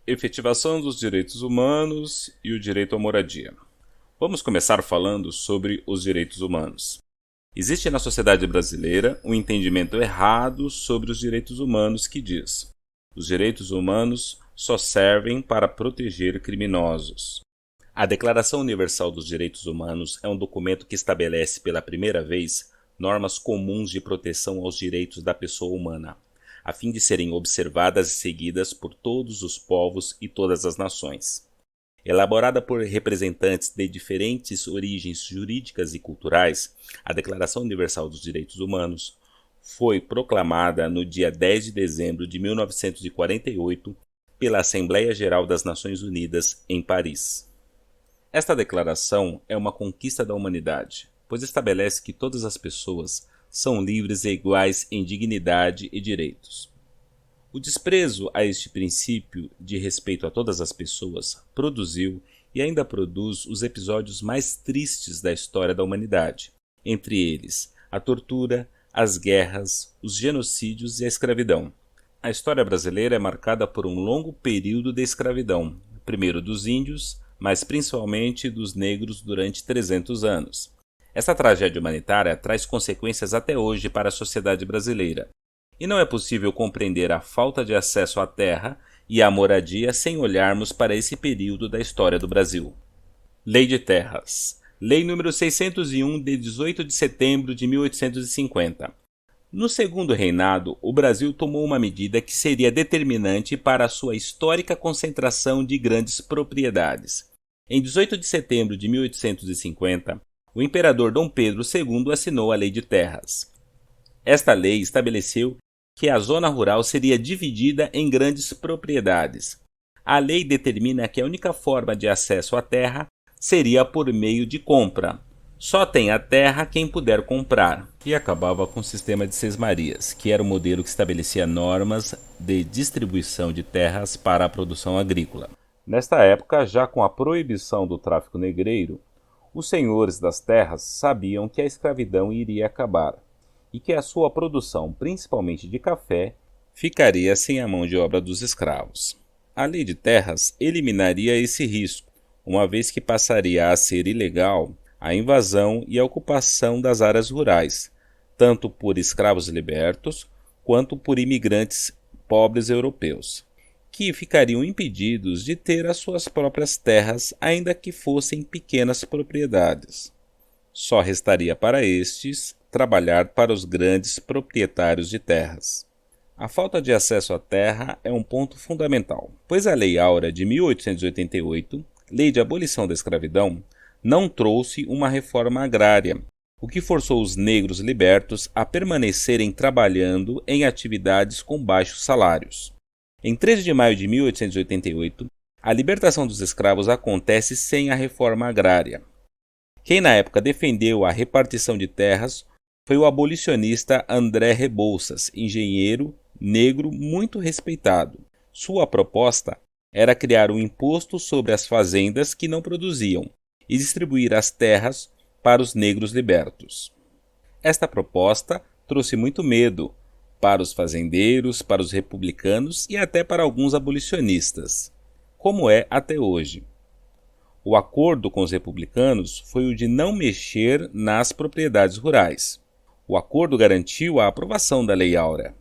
Efetivação dos direitos humanos e o direito à moradia. Vamos começar falando sobre os direitos humanos. Existe na sociedade brasileira um entendimento errado sobre os direitos humanos que diz: os direitos humanos só servem para proteger criminosos. A Declaração Universal dos Direitos Humanos é um documento que estabelece pela primeira vez normas comuns de proteção aos direitos da pessoa humana, a fim de serem observadas e seguidas por todos os povos e todas as nações. Elaborada por representantes de diferentes origens jurídicas e culturais, a Declaração Universal dos Direitos Humanos foi proclamada no dia 10 de dezembro de 1948 pela Assembleia Geral das Nações Unidas em Paris. Esta declaração é uma conquista da humanidade, pois estabelece que todas as pessoas são livres e iguais em dignidade e direitos. O desprezo a este princípio de respeito a todas as pessoas produziu e ainda produz os episódios mais tristes da história da humanidade, entre eles a tortura, as guerras, os genocídios e a escravidão. A história brasileira é marcada por um longo período de escravidão, primeiro dos índios, mas principalmente dos negros durante 300 anos. Esta tragédia humanitária traz consequências até hoje para a sociedade brasileira, e não é possível compreender a falta de acesso à terra e à moradia sem olharmos para esse período da história do Brasil. Lei de Terras. Lei nº 601, de 18 de setembro de 1850. No segundo reinado, o Brasil tomou uma medida que seria determinante para a sua histórica concentração de grandes propriedades. Em 18 de setembro de 1850, o imperador Dom Pedro II assinou a Lei de Terras. Esta lei estabeleceu que a zona rural seria dividida em grandes propriedades. A lei determina que a única forma de acesso à terra seria por meio de compra. Só tem a terra quem puder comprar. E acabava com o sistema de sesmarias, que era o modelo que estabelecia normas de distribuição de terras para a produção agrícola. Nesta época, já com a proibição do tráfico negreiro, os senhores das terras sabiam que a escravidão iria acabar e que a sua produção, principalmente de café, ficaria sem a mão de obra dos escravos. A Lei de Terras eliminaria esse risco, uma vez que passaria a ser ilegal a invasão e a ocupação das áreas rurais, tanto por escravos libertos quanto por imigrantes pobres europeus, que ficariam impedidos de ter as suas próprias terras, ainda que fossem pequenas propriedades. Só restaria para estes trabalhar para os grandes proprietários de terras. A falta de acesso à terra é um ponto fundamental, pois a Lei Áurea de 1888, lei de abolição da escravidão, não trouxe uma reforma agrária, o que forçou os negros libertos a permanecerem trabalhando em atividades com baixos salários. Em 13 de maio de 1888, a libertação dos escravos acontece sem a reforma agrária. Quem na época defendeu a repartição de terras foi o abolicionista André Rebouças, engenheiro negro muito respeitado. Sua proposta era criar um imposto sobre as fazendas que não produziam e distribuir as terras para os negros libertos. Esta proposta trouxe muito medo para os fazendeiros, para os republicanos e até para alguns abolicionistas, como é até hoje. O acordo com os republicanos foi o de não mexer nas propriedades rurais. O acordo garantiu a aprovação da Lei Áurea,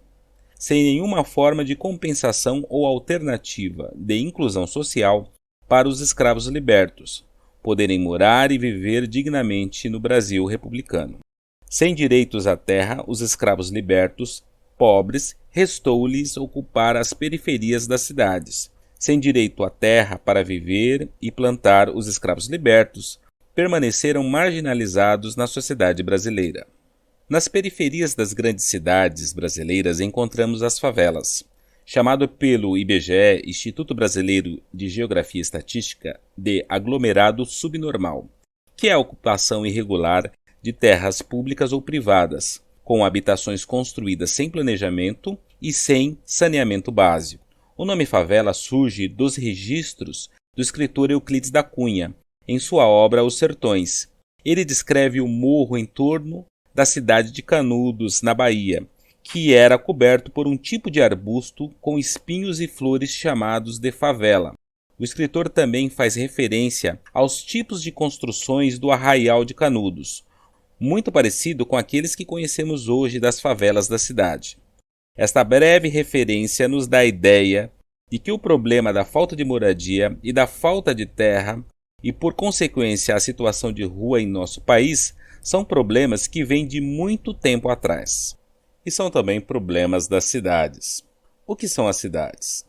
sem nenhuma forma de compensação ou alternativa de inclusão social para os escravos libertos poderem morar e viver dignamente no Brasil republicano. Sem direitos à terra, os escravos libertos, pobres, restou-lhes ocupar as periferias das cidades. Sem direito à terra para viver e plantar, os escravos libertos permaneceram marginalizados na sociedade brasileira. Nas periferias das grandes cidades brasileiras encontramos as favelas, chamado pelo IBGE, Instituto Brasileiro de Geografia e Estatística, de aglomerado subnormal, que é a ocupação irregular de terras públicas ou privadas, com habitações construídas sem planejamento e sem saneamento básico. O nome favela surge dos registros do escritor Euclides da Cunha, em sua obra Os Sertões. Ele descreve o morro em torno da cidade de Canudos, na Bahia, que era coberto por um tipo de arbusto com espinhos e flores chamados de favela. O escritor também faz referência aos tipos de construções do Arraial de Canudos, muito parecido com aqueles que conhecemos hoje das favelas da cidade. Esta breve referência nos dá a ideia de que o problema da falta de moradia e da falta de terra, e por consequência a situação de rua em nosso país, são problemas que vêm de muito tempo atrás. E são também problemas das cidades. O que são as cidades?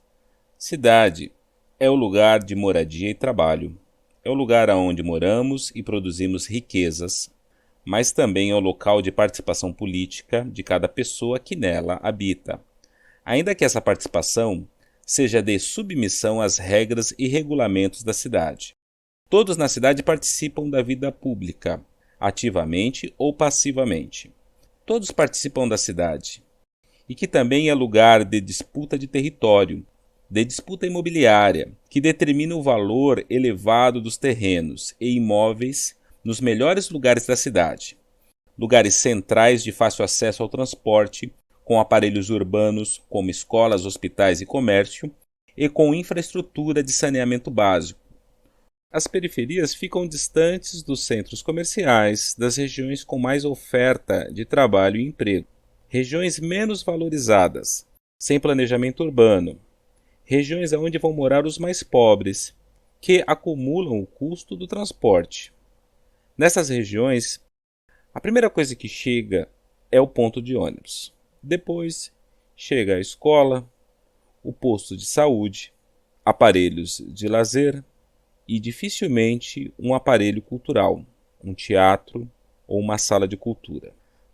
Cidade é o lugar de moradia e trabalho. É o lugar onde moramos e produzimos riquezas, mas também é o local de participação política de cada pessoa que nela habita. Ainda que essa participação seja de submissão às regras e regulamentos da cidade. Todos na cidade participam da vida pública, ativamente ou passivamente. Todos participam da cidade, e que também é lugar de disputa de território, de disputa imobiliária, que determina o valor elevado dos terrenos e imóveis nos melhores lugares da cidade, lugares centrais de fácil acesso ao transporte, com aparelhos urbanos como escolas, hospitais e comércio, e com infraestrutura de saneamento básico. As periferias ficam distantes dos centros comerciais, das regiões com mais oferta de trabalho e emprego, regiões menos valorizadas, sem planejamento urbano, regiões onde vão morar os mais pobres, que acumulam o custo do transporte. Nessas regiões, a primeira coisa que chega é o ponto de ônibus. Depois chega a escola, o posto de saúde, aparelhos de lazer e dificilmente um aparelho cultural, um teatro ou uma sala de cultura.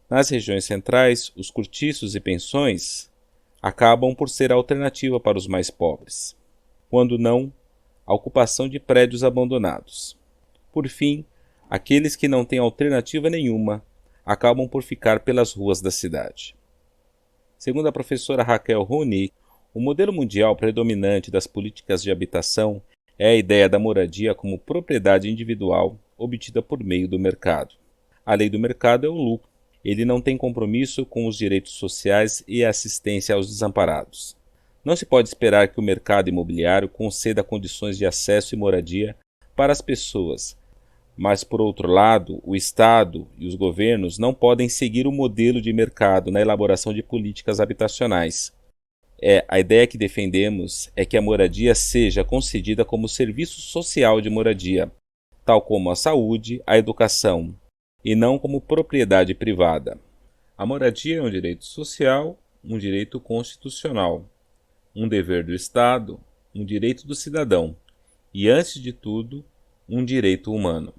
Nas regiões centrais, os cortiços e pensões acabam por ser a alternativa para os mais pobres, quando não, a ocupação de prédios abandonados. Por fim, aqueles que não têm alternativa nenhuma acabam por ficar pelas ruas da cidade. Segundo a professora Raquel Roni, o modelo mundial predominante das políticas de habitação é a ideia da moradia como propriedade individual obtida por meio do mercado. A lei do mercado é o lucro. Ele não tem compromisso com os direitos sociais e a assistência aos desamparados. Não se pode esperar que o mercado imobiliário conceda condições de acesso e moradia para as pessoas, mas, por outro lado, o Estado e os governos não podem seguir o modelo de mercado na elaboração de políticas habitacionais. A ideia que defendemos é que a moradia seja concedida como serviço social de moradia, tal como a saúde, a educação, e não como propriedade privada. A moradia é um direito social, um direito constitucional, um dever do Estado, um direito do cidadão e, antes de tudo, um direito humano.